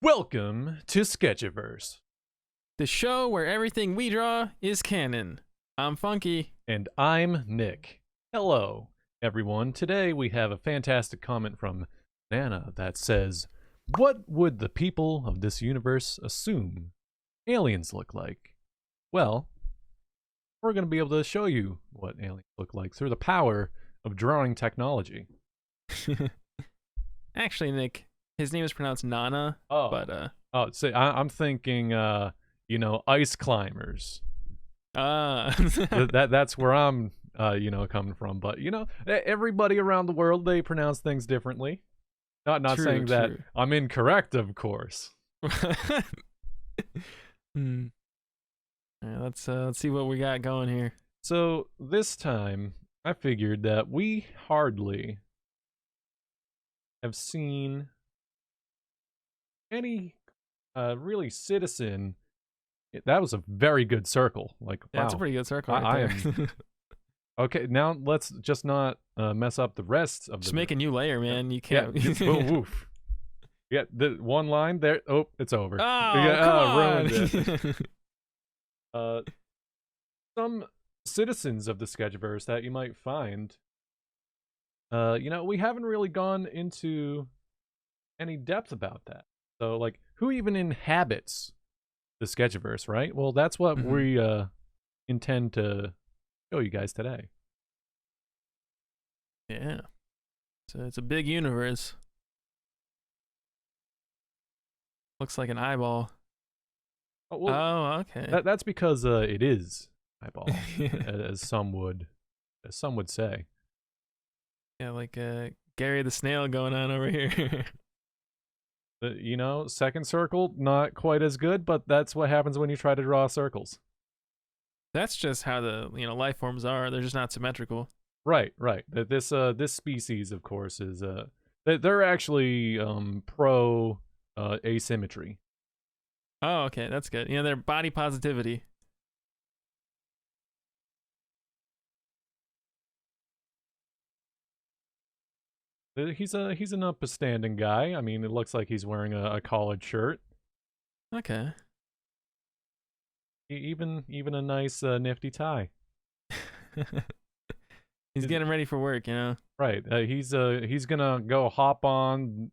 Welcome to Sketchiverse. The show where everything we draw is canon. I'm Funky. And I'm Nick. Hello, everyone. Today we have a fantastic comment from Nana that says, "What would the people of this universe assume aliens look like?" Well, we're going to be able to show you what aliens look like through the power of drawing technology. Actually, Nick, his name is pronounced Nana. I'm thinking, ice climbers. That's where I'm, coming from. But everybody around the world, they pronounce things differently. Not True, saying that true. I'm incorrect, of course. Yeah, let's see what we got going here. So this time, I figured that we hardly have seen any really citizen. That was a very good circle. Like, Yeah, wow. it's a pretty good circle right I there. am okay. Now let's just not mess up the rest of Just the. make a new layer, man. You can't. Woof. Yeah, the one line there. Oh, it's over. Oh, yeah, come on. ruined it. Some citizens of the Sketchiverse that you might find. We haven't really gone into any depth about that. So, like, who even inhabits the Sketchiverse, right? Well, that's what we intend to show you guys today. Yeah. So it's a big universe. Looks like an eyeball. Oh, well, okay. that's because it is eyeball, as some would say. Yeah, like Gary the Snail going on over here. Second circle, not quite as good, but that's what happens when you try to draw circles. That's just how the life forms are. They're just not symmetrical. Right. This species, of course, is they're actually pro asymmetry. Oh, okay, that's good. They're body positivity. He's an upstanding guy. I mean, it looks like he's wearing a collared shirt. Okay. Even a nice nifty tie. He's getting ready for work, Right. He's gonna go hop on.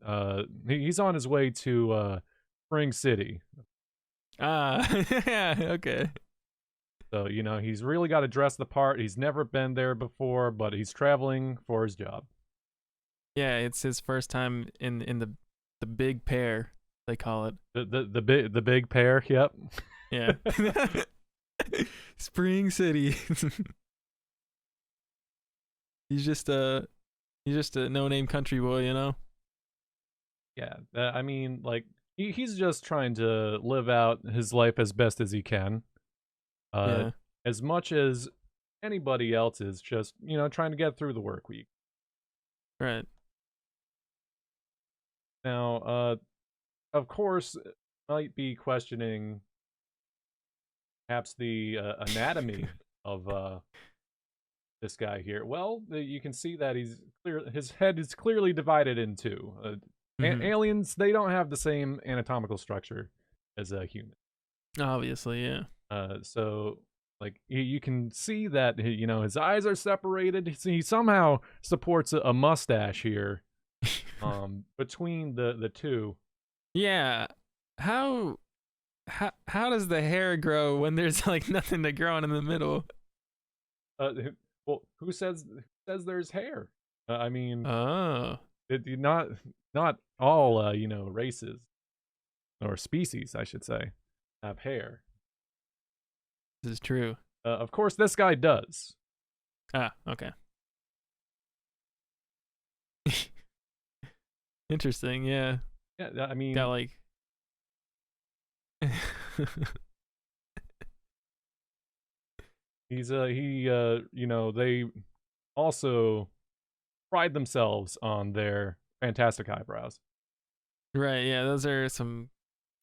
He's on his way to Spring City. Yeah. Okay. So he's really got to dress the part. He's never been there before, but he's traveling for his job. Yeah, it's his first time in the big pair, they call it. The big pair. Yep. Yeah. Spring City. He's just a no-name country boy, Yeah. I mean, like, he's just trying to live out his life as best as he can. Yeah. As much as anybody else is just, trying to get through the work week. Right. Now, of course, might be questioning perhaps the anatomy of this guy here. Well, you can see that his head is clearly divided in two. Aliens, they don't have the same anatomical structure as a human. Obviously, yeah. So, like, you can see that, his eyes are separated. He somehow supports a mustache here between the two. Yeah. How does the hair grow when there's like nothing to grow in the middle? Well, who says there's hair? I mean, not all races or species, I should say, have hair. This is true. Of course, this guy does. Okay. Interesting, yeah. Yeah, I mean, got like they also pride themselves on their fantastic eyebrows. Right, yeah, those are some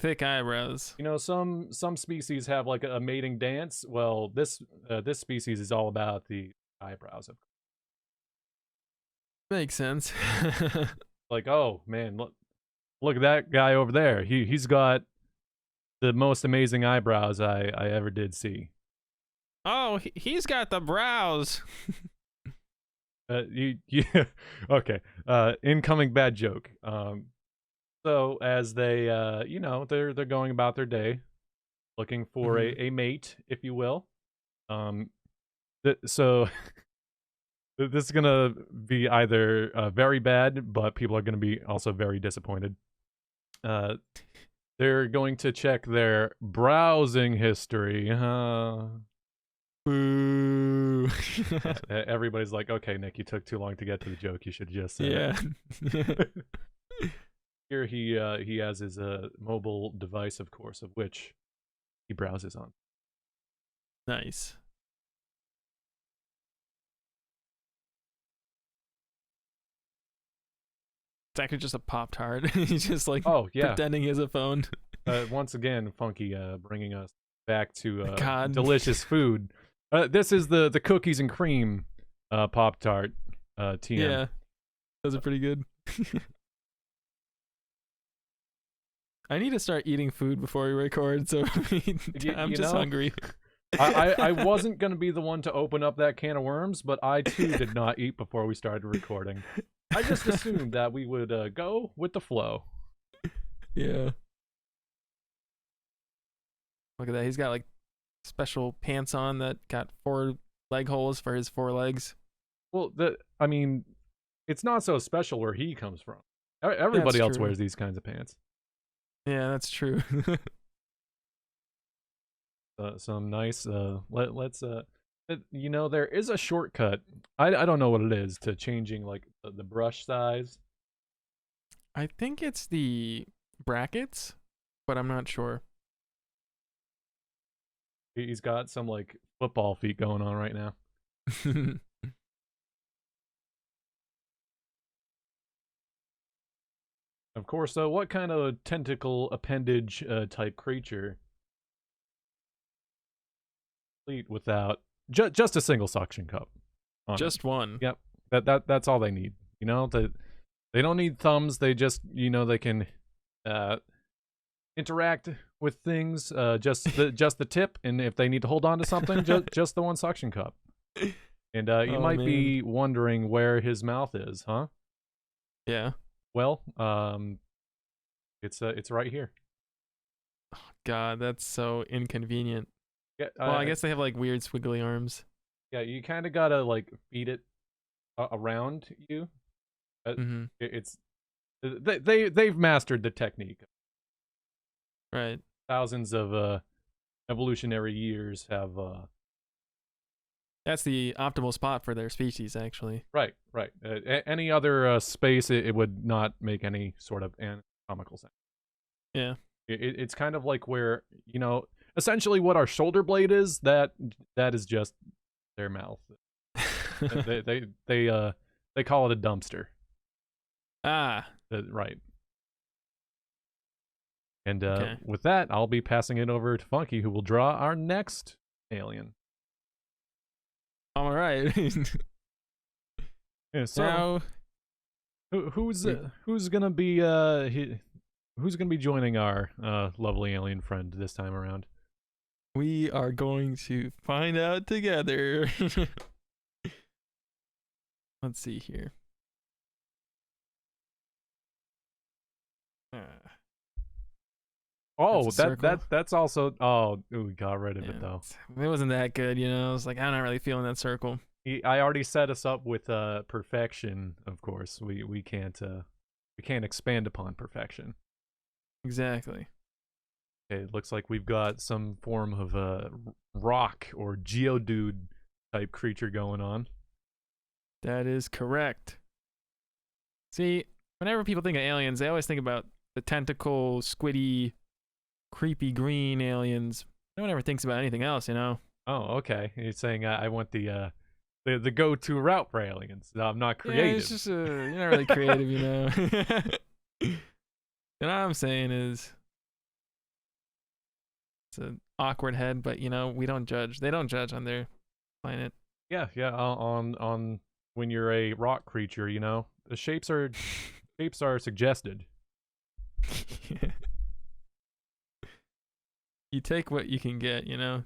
thick eyebrows. Some species have like a mating dance. Well, this species is all about the eyebrows. Makes sense. Like, oh man, look, look at that guy over there. He's got the most amazing eyebrows I ever did see. Oh, he's got the brows. Yeah, okay. Incoming bad joke. So as they, they're going about their day, looking for a mate, if you will. So this is gonna be either very bad, but people are gonna be also very disappointed. They're going to check their browsing history. Boo. Everybody's like, okay, Nick, you took too long to get to the joke. You should just say it. Here he has his mobile device, of course, of which he browses on. Nice. It's actually just a Pop-Tart. He's just like pretending he has a phone. Once again, Funky bringing us back to God. delicious food. This is the cookies and cream Pop-Tart TM. Yeah, those are pretty good. I need to start eating food before we record, so I'm just hungry. I wasn't going to be the one to open up that can of worms, but I too did not eat before we started recording. I just assumed that we would go with the flow. Yeah. Look at that. He's got like special pants on that got 4 leg holes for his 4 legs. Well, I mean, it's not so special where he comes from. Everybody else wears these kinds of pants. Yeah, that's true. Some nice. Let's. There is a shortcut. I don't know what it is to changing like the brush size. I think it's the brackets, but I'm not sure. He's got some like football feet going on right now. Of course, though, what kind of tentacle appendage type creature complete without just a single suction cup? Just one. Yep. That's all they need. You know, they don't need thumbs. They just, they can interact with things. Just the tip, and if they need to hold on to something, just the one suction cup. And you might be wondering where his mouth is, huh? Yeah. Well, it's right here. Oh, God, that's so inconvenient. Yeah, well, I guess they have like weird squiggly arms. Yeah, you kind of gotta like feed it around you. They've mastered the technique. Right. Thousands of evolutionary years have. That's the optimal spot for their species, actually. Right. Any other space, it would not make any sort of anatomical sense. Yeah. It's kind of like where, essentially what our shoulder blade is, that is just their mouth. they call it a dumpster. Ah. Right. And with that, I'll be passing it over to Funky, who will draw our next alien. All right. Yeah, so now, who's gonna be joining our lovely alien friend this time around? We are going to find out together. Let's see here. Oh, that's also. Oh, we got rid of it though. It wasn't that good, I was like, I'm not really feeling that circle. I already set us up with perfection. Of course, we can't expand upon perfection. Exactly. Okay, it looks like we've got some form of rock or Geodude type creature going on. That is correct. See, whenever people think of aliens, they always think about the tentacle, squiddy, creepy green aliens. No one ever thinks about anything else, Oh, okay. You're saying I want the go-to route for aliens. I'm not creative. Yeah, it's just you're not really creative, What I'm saying is, it's an awkward head, but we don't judge. They don't judge on their planet. Yeah. On when you're a rock creature, the shapes are suggested. Yeah. You take what you can get, you know?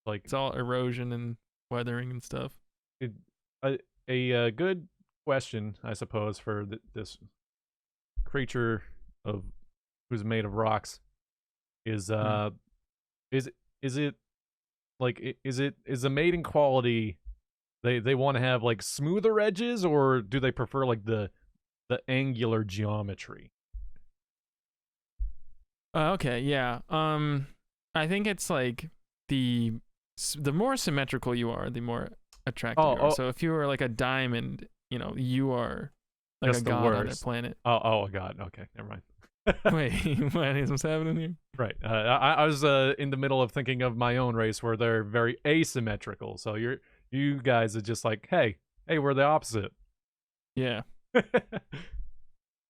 Like It's all erosion and weathering and stuff. it, a good question, I suppose, for this creature of who's made of rocks is Mm. is is it like is the mating quality they want to have like smoother edges, or do they prefer like the angular geometry? Okay, yeah. I think it's like the the more symmetrical you are, the more attractive Oh, you are. oh, So if you are like a diamond, you know, you are like a just the god on their worst. planet. Oh, God. Okay, never mind. Wait, what is what's happening here? Right. I was in the middle of thinking of my own race where they're very asymmetrical. So you guys are just like, hey, we're the opposite. Yeah.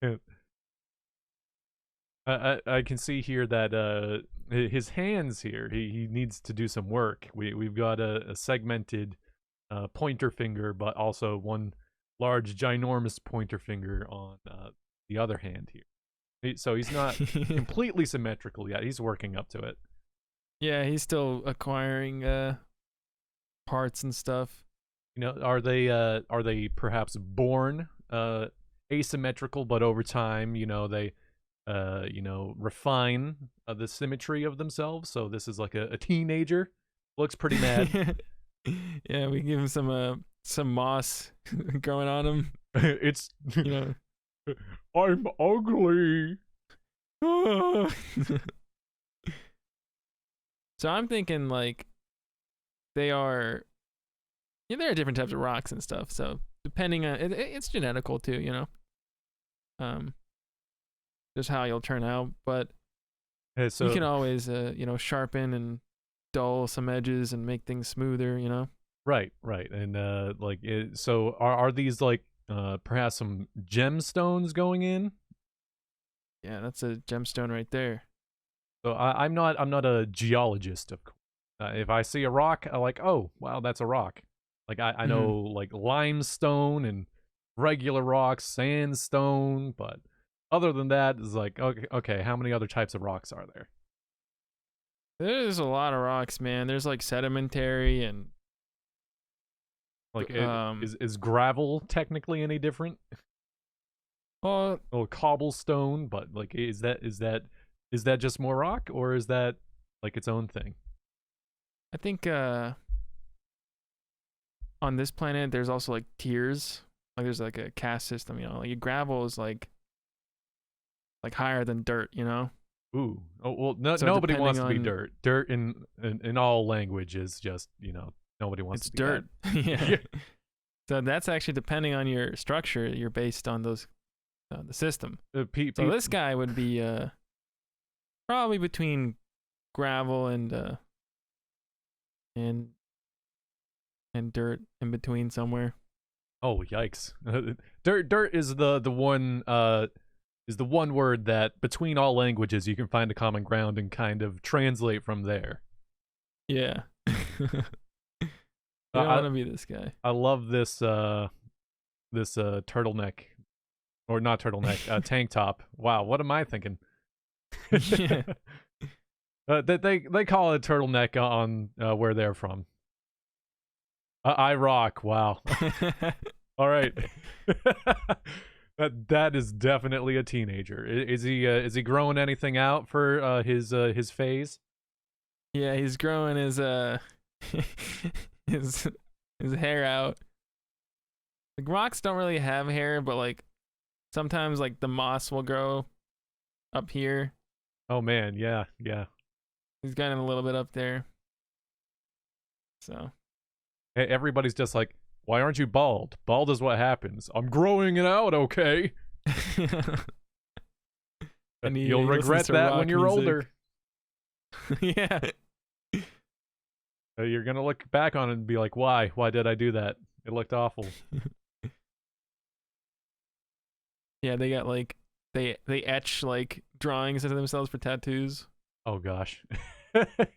Yeah. I can see here that his hands here, he needs to do some work. We've got a segmented pointer finger, but also one large ginormous pointer finger on the other hand here. So he's not completely symmetrical yet. He's working up to it. Yeah, he's still acquiring parts and stuff. You know, are they perhaps born asymmetrical, but over time, you know, they refine the symmetry of themselves. So this is like a teenager, looks pretty mad. Yeah, we give him some moss growing on him, It's you know. I'm ugly. So I'm thinking like they are, yeah, there are different types of rocks and stuff. So depending on it's genetical too, you know. Um, just how you'll turn out, but So you can always you know, sharpen and dull some edges and make things smoother, you know. right, and so are these like perhaps some gemstones going in? Yeah, that's a gemstone right there. So I'm not a geologist, of course. If I see a rock, I like, oh wow, that's a rock. Like I know Mhm. like limestone and regular rocks, sandstone, but other than that, it's like okay, how many other types of rocks are there? There's a lot of rocks, man. There's like sedimentary and Like um is gravel technically any different? well, Oh, cobblestone, but like is that just more rock, or is that like its own thing? I think on this planet there's also like tiers. Like there's like a caste system, you know. Like gravel is like higher than dirt, you know. Ooh. Oh well, no, So nobody depending wants to be on dirt. Dirt in all languages, just nobody wants it's to be that. dirt. Yeah. Yeah. So that's actually depending on your structure, you're based on those the system. So this guy would be probably between gravel and and dirt in between somewhere. Oh yikes! Dirt is the one word that between all languages you can find a common ground and kind of translate from there. Yeah. You don't I want to be this guy. I love this turtleneck, or not turtleneck, tank top. Wow, what am I thinking? Yeah. They call it turtleneck on where they're from. I rock. Wow. All right. That is definitely a teenager. Is he growing anything out for his phase? Yeah, he's growing his his hair out. Like rocks don't really have hair, but like sometimes like the moss will grow up here. Oh man, yeah, yeah. He's got him a little bit up there. So Hey, everybody's just like, why aren't you bald? Bald is what happens. I'm growing it out, okay? and You'll he listens regret to that rock when you're music. older. Yeah. You're gonna look back on it and be like, why? Why did I do that? It looked awful. Yeah, they got like they etch like drawings into themselves for tattoos. Oh gosh.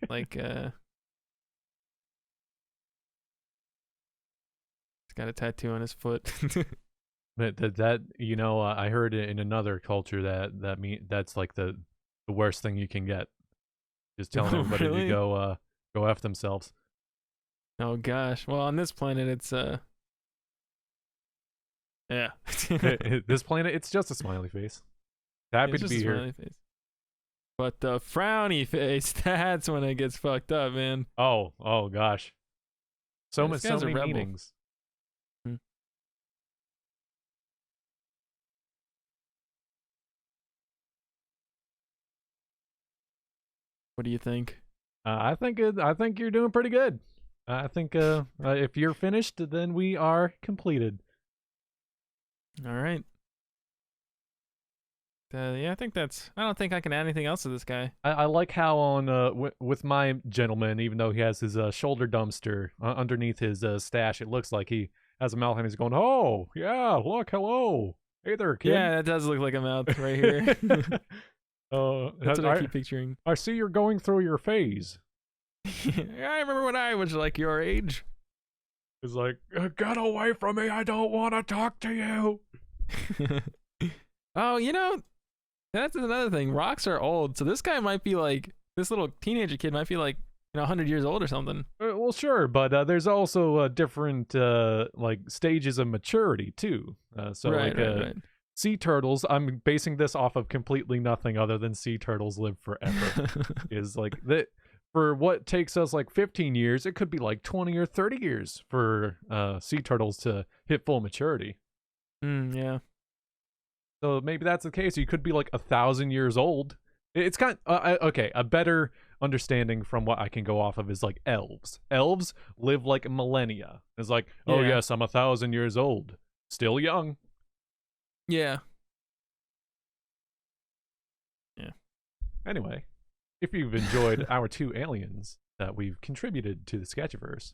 Like he's got a tattoo on his foot. But that you know, I heard it in another culture that's like the worst thing you can get. Just telling Oh, everybody to really? go f themselves. Oh gosh. Well, on this planet, it's yeah. This planet, it's just a smiley face. Happy It's to just a be here. smiley face. But the frowny face, that's when it gets fucked up, man. Oh gosh. Yeah, So this much, so guy's a many rebel. meanings. Hmm. What do you think? I think you're doing pretty good. I think if you're finished, then we are completed. All right. Yeah, I think that's. I don't think I can add anything else to this guy. I like how on with my gentleman, even though he has his shoulder dumpster underneath his stash, it looks like he has a mouth and he's going, "Oh yeah, look, hello, hey there, kid." Yeah, that does look like a mouth right here. That's what I keep picturing. I see you're going through your phase. I remember when I was like your age. It's like, get away from me! I don't want to talk to you. Oh, that's another thing. Rocks are old, so this guy might be like this little teenager kid might be like 100 years old or something. Well, sure, but there's also different like stages of maturity too. So Right, like right. sea turtles, I'm basing this off of completely nothing other than sea turtles live forever. Is like that for what takes us like 15 years, it could be like 20 or 30 years for sea turtles to hit full maturity. Yeah. So maybe that's the case. You could be like 1,000 years old. It's kind of, okay. A better understanding from what I can go off of is like elves. Elves live like millennia. It's like, oh Yeah. yes, I'm 1,000 years old, still young. Yeah. Anyway, if you've enjoyed our two aliens that we've contributed to the Sketchiverse,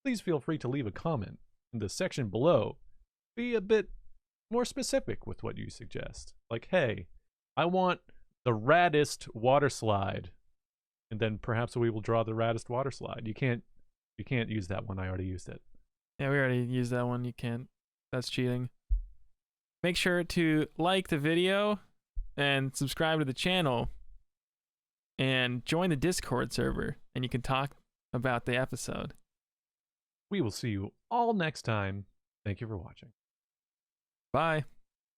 please feel free to leave a comment in the section below. Be a bit more specific with what you suggest. Like, hey, I want the raddest water slide, and then perhaps we will draw the raddest water slide. You can't use that one. I already used it. Yeah, we already used that one. You can't. That's cheating. Make sure to like the video and subscribe to the channel and join the Discord server, and you can talk about the episode. We will see you all next time. Thank you for watching. Bye.